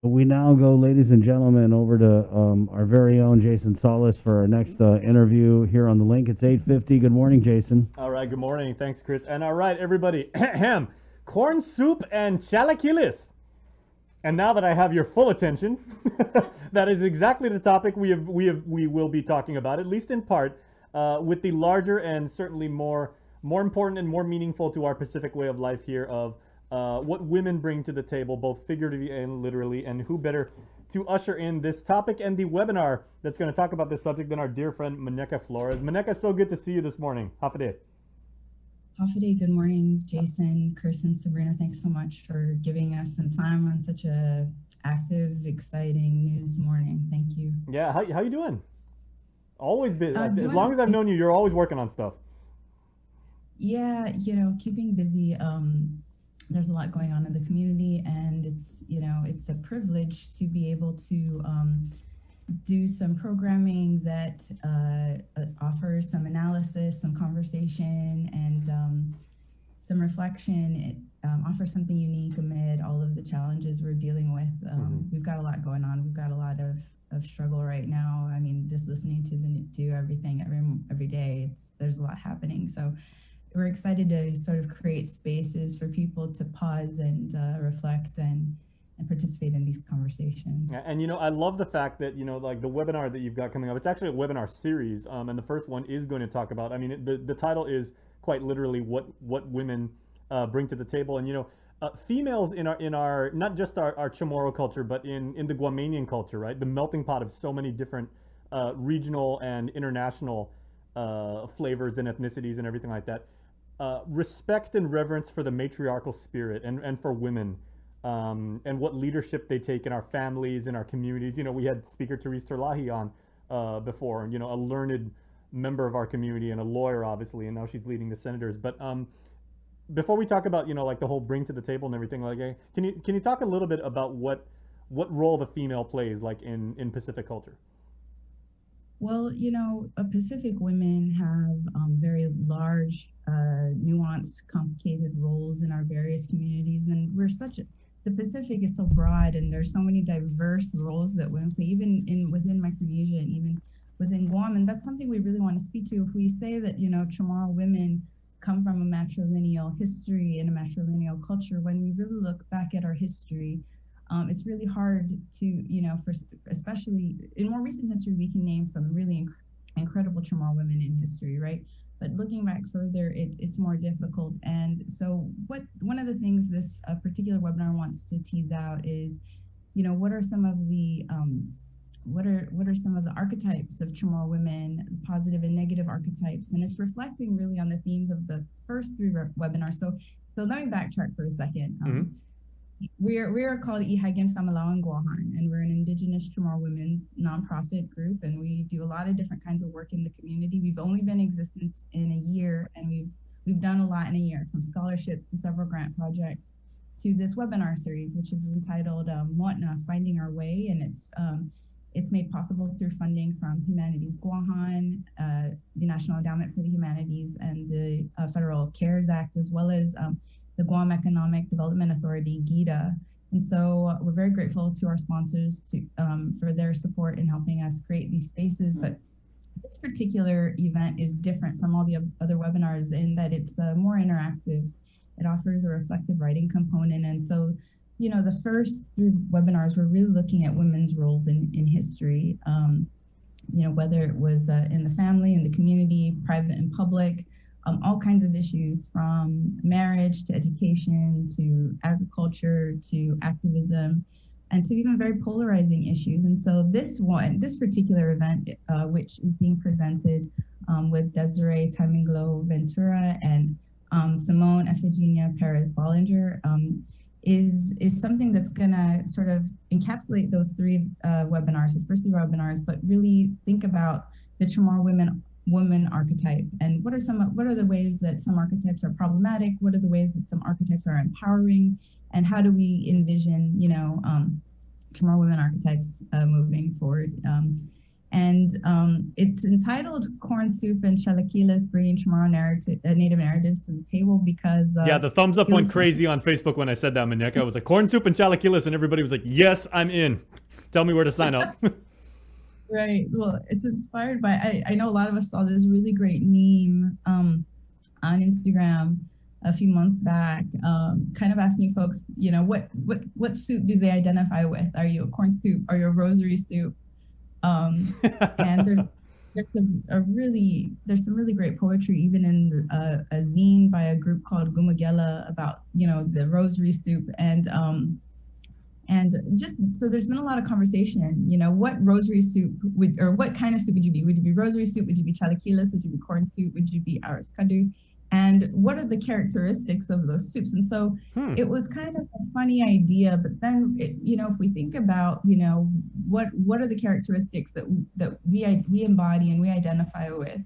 We now go, ladies and gentlemen, over to our very own Jason Solis for our next interview here on the link. It's 8:50. Good morning, Jason. All right, good morning. Thanks, Chris. And all right, everybody, corn soup and chalakilis. And now that I have your full attention, that is exactly the topic we will be talking about, at least in part, with the larger and certainly more important and more meaningful to our Pacific way of life here of what women bring to the table, both figuratively and literally, and who better to usher in this topic and the webinar that's going to talk about this subject than our dear friend Monaeka Flores. Monaeka, so good to see you this morning. Hafide. Hafide, good morning, Jason, Kirsten, Sabrina. Thanks so much for giving us some time on such a active, exciting news morning. Thank you. Yeah, how you doing? Always busy. As long as I've known you, you're always working on stuff. Yeah, keeping busy. There's a lot going on in the community, and it's a privilege to be able to do some programming that offers some analysis, some conversation, and some reflection. It offers something unique amid all of the challenges we're dealing with. We've got a lot going on. We've got a lot of struggle right now. I mean, just listening to everything every day, there's a lot happening. So we're excited to sort of create spaces for people to pause and reflect and participate in these conversations. And I love the fact that like the webinar that you've got coming up. It's actually a webinar series, and the first one is going to talk about. I mean, the title is quite literally what women bring to the table, and females in our not just our Chamorro culture, but in the Guamanian culture, right? The melting pot of so many different regional and international flavors and ethnicities and everything like that. Respect and reverence for the matriarchal spirit and for women, and what leadership they take in our families, in our communities. We had Speaker Therese Terlahi on before, and a learned member of our community and a lawyer, obviously, and now she's leading the senators. But before we talk about like the whole bring to the table and everything, like, can you talk a little bit about what role the female plays, like in Pacific culture? Well, Pacific women have very large, nuanced, complicated roles in our various communities, and the Pacific is so broad, and there's so many diverse roles that women play, even within Micronesia and even within Guam, and that's something we really want to speak to. If we say that Chamorro women come from a matrilineal history and a matrilineal culture, when we really look back at our history, it's really hard to, especially in more recent history, we can name some really incredible Chamorro women in history, right? But looking back further, it's more difficult. And so one of the things this particular webinar wants to tease out is, what are some of the what are some of the archetypes of Chamorro women, positive and negative archetypes? And it's reflecting really on the themes of the first three webinars. So let me backtrack for a second. We are called Ihagan Famalawan Guahan, and we're an Indigenous Chamorro women's nonprofit group, and we do a lot of different kinds of work in the community. We've only been in existence in a year, and we've done a lot in a year, from scholarships to several grant projects to this webinar series, which is entitled WhatnotFindingOurWay, and it's made possible through funding from Humanities Guahan, the National Endowment for the Humanities, and the Federal CARES Act, as well as the Guam Economic Development Authority, GIDA. And so we're very grateful to our sponsors for their support in helping us create these spaces. But this particular event is different from all the other webinars in that it's more interactive. It offers a reflective writing component. And so, the first three webinars were really looking at women's roles in history, whether it was in the family, in the community, private and public, all kinds of issues, from marriage to education to agriculture to activism, and to even very polarizing issues. And so this particular event, which is being presented with Desiree Taminglo Ventura and Simone Efigenia Perez Bollinger, is something that's gonna sort of encapsulate those three webinars, those first three webinars, but really think about the Chamorro woman archetype, and what are the ways that some archetypes are problematic, what are the ways that some archetypes are empowering, and how do we envision Chamorro women archetypes moving forward. And it's entitled Corn Soup and Chalakilis, Bringing Chamorro Native Narratives to the Table, because Yeah, the thumbs up it was went crazy on Facebook when I said that, Monaeka. I was like, corn soup and chalakilis, and everybody was like, yes, I'm in. Tell me where to sign up. right. Well, it's inspired by, I know a lot of us saw this really great meme on Instagram a few months back, kind of asking folks, you know, what soup do they identify with? Are you a corn soup? Are you a rosary soup? And there's some really great poetry even in a zine by a group called Gumagela about, you know, the rosary soup. And just so there's been a lot of conversation, you know, what rosary soup would, or what kind of soup would you be? Would you be rosary soup? Would you be chalakilis? Would you be corn soup? Would you be aras kadu? And what are the characteristics of those soups? And so it was kind of a funny idea, but then, you know, if we think about, you know, what are the characteristics that we embody and we identify with?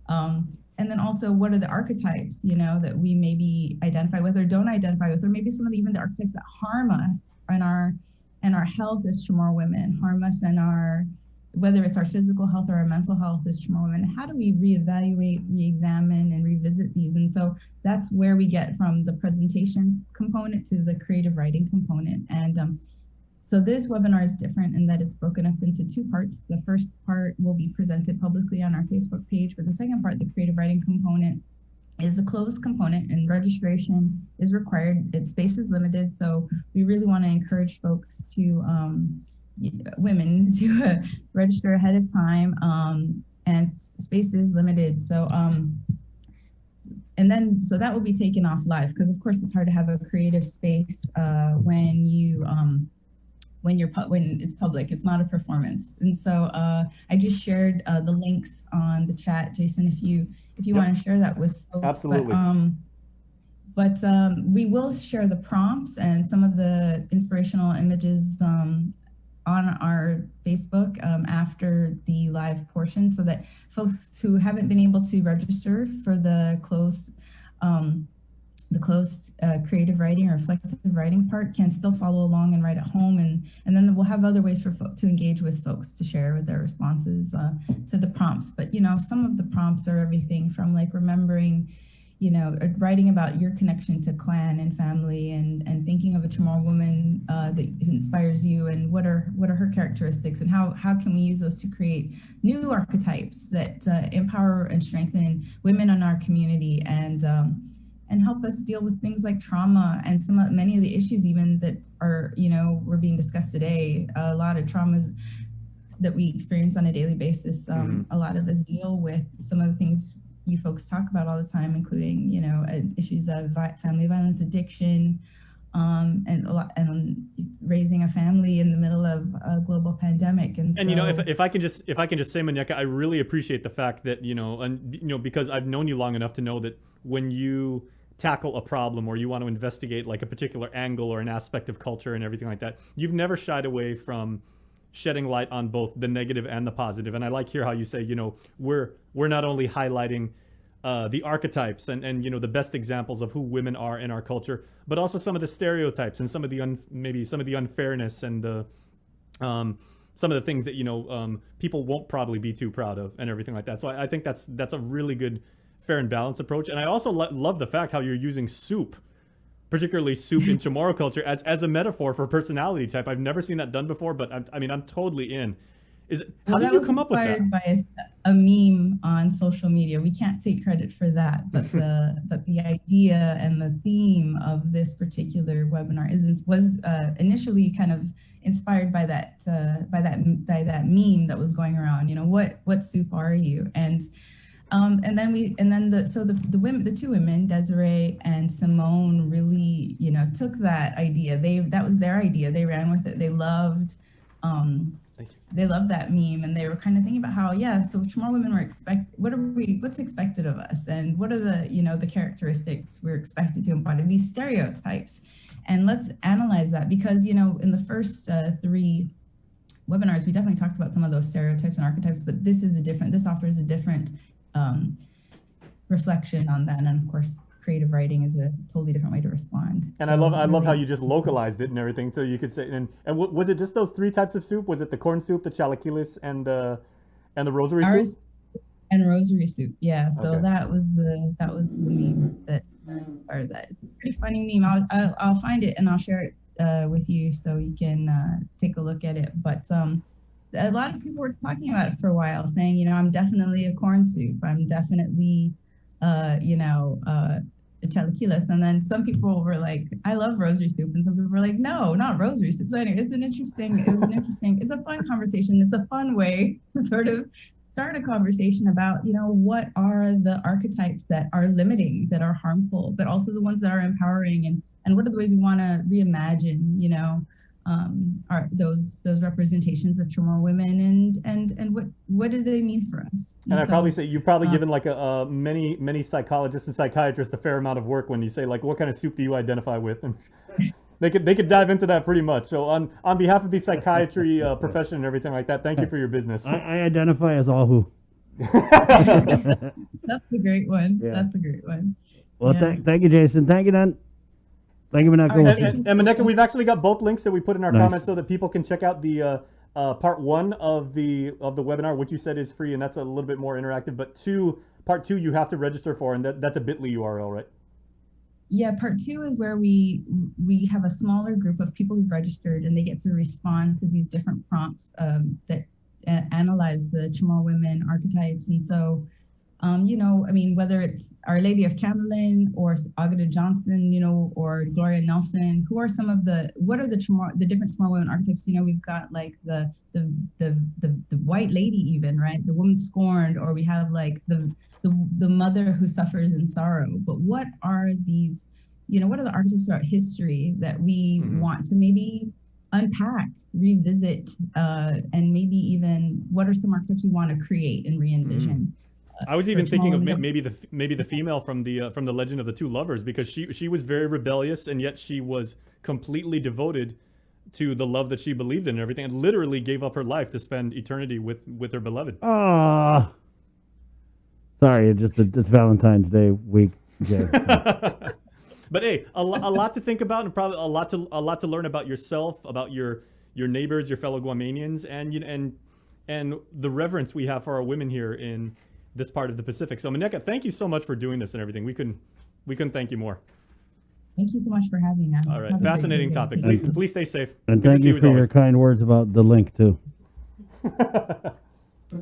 And then also, what are the archetypes, you know, that we maybe identify with or don't identify with, or maybe some of even the archetypes that harm us and our health as Chamorro women, harm us in our, whether it's our physical health or our mental health as Chamorro women. How do we reevaluate, re-examine, and revisit these? And so that's where we get from the presentation component to the creative writing component. And so this webinar is different in that it's broken up into two parts. The first part will be presented publicly on our Facebook page, but the second part, the creative writing component, is a closed component and registration is required. Its space is limited, so we really want to encourage folks to, women to register ahead of time, and space is limited. So, and then, so that will be taken off live, because of course it's hard to have a creative space when it's public, it's not a performance. And so I just shared the links on the chat, Jason, if you want to share that with folks. Absolutely. But we will share the prompts and some of the inspirational images on our Facebook after the live portion, so that folks who haven't been able to register for the closed creative writing or reflective writing part can still follow along and write at home. And then we'll have other ways for folks to engage with folks to share with their responses to the prompts. But, you know, some of the prompts are everything from like remembering, you know, writing about your connection to clan and family, and thinking of a Chamorro woman that inspires you, and what are her characteristics, and how can we use those to create new archetypes that empower and strengthen women in our community, and help us deal with things like trauma and many of the issues even that are, you know, were being discussed today. A lot of traumas that we experience on a daily basis. A lot of us deal with some of the things you folks talk about all the time, including, you know, issues of family violence, addiction, and raising a family in the middle of a global pandemic. And so, you know, if I can just say, Monaeka, I really appreciate the fact that, you know, because I've known you long enough to know that when you tackle a problem or you want to investigate like a particular angle or an aspect of culture and everything like that, you've never shied away from shedding light on both the negative and the positive. And I like here how you say, you know, we're not only highlighting the archetypes and you know, the best examples of who women are in our culture, but also some of the stereotypes and some of the maybe some of the unfairness and the some of the things that, you know, people won't probably be too proud of and everything like that. So I think that's a really good, fair and balanced approach. And I also love the fact how you're using soup, particularly soup in Chamorro culture, as a metaphor for personality type. I've never seen that done before, but I'm totally in. How did you come up with that? That was inspired by a meme on social media. We can't take credit for that, but the idea and the theme of this particular webinar was initially kind of inspired by that meme that was going around. You know, what soup are you? And then the two women, Desiree and Simone, really, you know, took that idea. That was their idea. They ran with it. They loved that meme, and they were kind of thinking about how, so Chamorro women what's expected of us, and what are the, you know, the characteristics we're expected to embody, these stereotypes. And let's analyze that, because, you know, in the first 3 webinars, we definitely talked about some of those stereotypes and archetypes, but this offers a different reflection on that. And of course, creative writing is a totally different way to respond. And so I love how you just localized it and everything. So you could say, and was it just those 3 types of soup? Was it the corn soup, the chalakilis, and the And the rosary Ours soup? and rosary soup. Yeah. So Okay. that was the meme that inspired that. It's a pretty funny meme. I'll find it and I'll share it with you so you can take a look at it. But a lot of people were talking about it for a while, saying, you know, I'm definitely a corn soup. I'm definitely, a Chalakilis. And then some people were like, I love rosary soup. And some people were like, no, not rosary soup. So anyway, it was an interesting, it's a fun conversation. It's a fun way to sort of start a conversation about, you know, what are the archetypes that are limiting, that are harmful, but also the ones that are empowering, and what are the ways we want to reimagine, you know, are those representations of Chamorro women, and what do they mean for us? And I so, probably say you've probably given like a many psychologists and psychiatrists a fair amount of work when you say like, what kind of soup do you identify with? And they could dive into that pretty much. So on behalf of the psychiatry profession and everything like that, thank you for your business. I identify as all who. That's a great one. Yeah. That's a great one. Well, Yeah. thank you, Jason. Thank you, Dan. Thank you, Monaeka. All right, And Monaeka, we've actually got both links that we put in our Nice. comments so that people can check out the part 1 of the webinar, which you said is free, and that's a little bit more interactive. But part 2 you have to register for, and that's a bit.ly URL, right? Yeah, part 2 is where we have a smaller group of people who've registered, and they get to respond to these different prompts that analyze the Chamorro women archetypes. And so, you know, I mean, whether it's Our Lady of Camelin or Agatha Johnson, you know, or Gloria Nelson, who are what are the different Chamorro women archetypes? You know, we've got like the white lady, even, right? The woman scorned, or we have like the mother who suffers in sorrow. But what are these, you know, what are the archetypes about history that we want to maybe unpack, revisit, and maybe even what are some archetypes we want to create and re-envision? I was even thinking of Chamorro maybe the female from the Legend of the Two Lovers, because she was very rebellious, and yet she was completely devoted to the love that she believed in and everything, and literally gave up her life to spend eternity with her beloved. Ah, sorry, it's Valentine's Day week. Jay. But hey, a lot to think about, and probably a lot to learn about yourself, about your neighbors, your fellow Guamanians, and the reverence we have for our women here in this part of the Pacific. So Monaeka, thank you so much for doing this and everything. We couldn't thank you more. Thank you so much for having us. All right, Have a great fascinating day, topic. guys. Please stay safe. And Good to thank see you as for your always. kind words about the link too.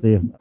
See you.